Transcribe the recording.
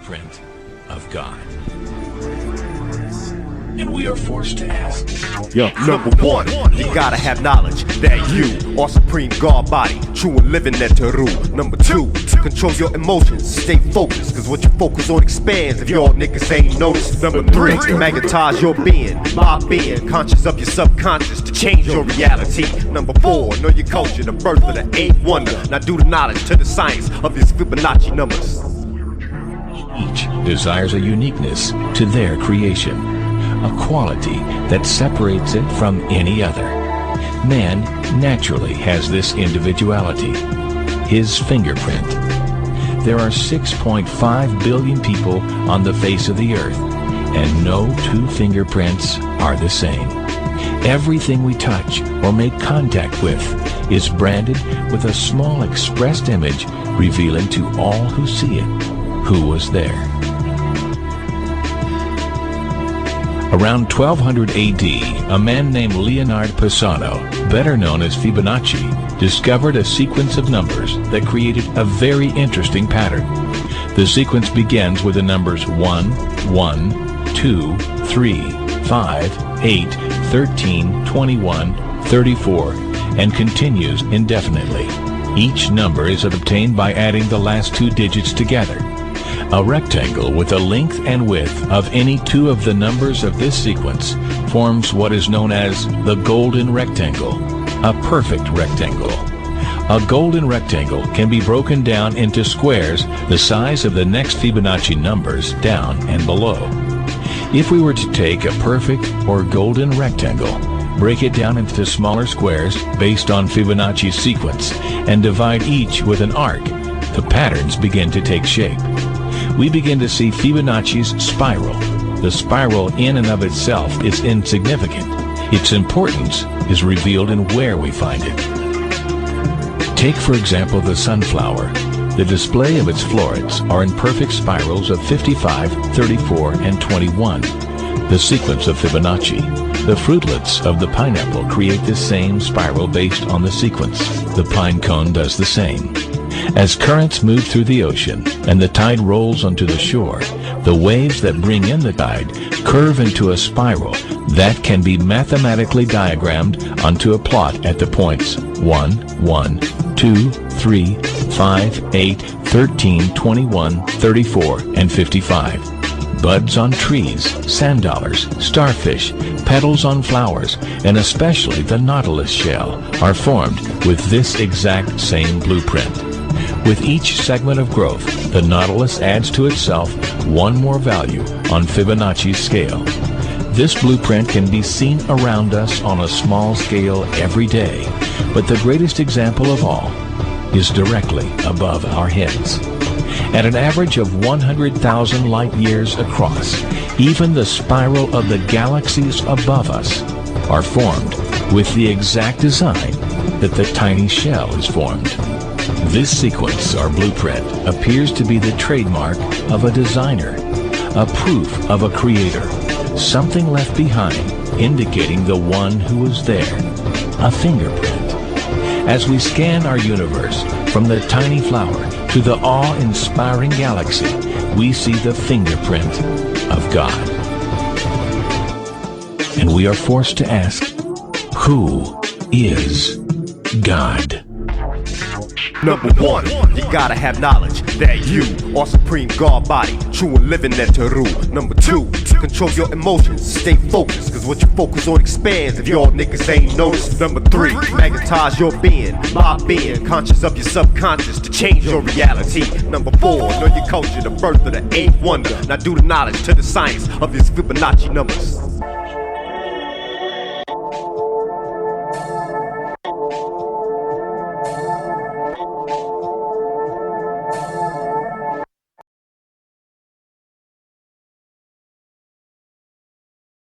fingerprint of God. And we are forced to ask, Yo, number one, you gotta have knowledge that you are supreme God body, true and living Neteru. Number two, control your emotions, stay focused, cause what you focus on expands if y'all niggas ain't noticed. Number three, magnetize your being, my being, conscious of your subconscious to change your reality. Number four, know your culture, the birth of the eighth wonder. Now do the knowledge to the science of these Fibonacci numbers. each desires a uniqueness to their creation, a quality that separates it from any other. Man naturally has this individuality, his fingerprint. There are 6.5 billion people on the face of the earth, and no two fingerprints are the same. Everything we touch or make contact with is branded with a small expressed image revealing to all who see it who was there. Around 1200 AD, a man named Leonardo Pisano, better known as Fibonacci, discovered a sequence of numbers that created a very interesting pattern. The sequence begins with the numbers 1, 1, 2, 3, 5, 8, 13, 21, 34, and continues indefinitely. Each number is obtained by adding the last two digits together. A rectangle with a length and width of any two of the numbers of this sequence forms what is known as the golden rectangle, a perfect rectangle. A golden rectangle can be broken down into squares the size of the next Fibonacci numbers down and below. If we were to take a perfect or golden rectangle, break it down into smaller squares based on Fibonacci's sequence, and divide each with an arc, the patterns begin to take shape. We begin to see Fibonacci's spiral. The spiral in and of itself is insignificant. Its importance is revealed in where we find it. Take, for example, the sunflower. The display of its florets are in perfect spirals of 55, 34, and 21, the sequence of Fibonacci. The fruitlets of the pineapple create the same spiral based on the sequence. The pine cone does the same. As currents move through the ocean and the tide rolls onto the shore, the waves that bring in the tide curve into a spiral that can be mathematically diagrammed onto a plot at the points 1, 1, 2, 3, 5, 8, 13, 21, 34, and 55. Buds on trees, sand dollars, starfish, petals on flowers, and especially the nautilus shell are formed with this exact same blueprint. With each segment of growth, the nautilus adds to itself one more value on Fibonacci's scale. This blueprint can be seen around us on a small scale every day, but the greatest example of all is directly above our heads. At an average of 100,000 light years across, even the spiral of the galaxies above us are formed with the exact design that the tiny shell is formed. This sequence, or blueprint, appears to be the trademark of a designer, a proof of a creator, something left behind indicating the one who was there, a fingerprint. As we scan our universe, from the tiny flower to the awe-inspiring galaxy, we see the fingerprint of God. And we are forced to ask, who is God? Number one, you gotta have knowledge that you are supreme God body, true and living Neteru. Number two, control your emotions, stay focused, cause what you focus on expands if y'all niggas ain't noticed. Number three, magnetize your being, my being, conscious of your subconscious to change your reality. Number four, know your culture, the birth of the eighth wonder. Now do the knowledge to the science of these Fibonacci numbers.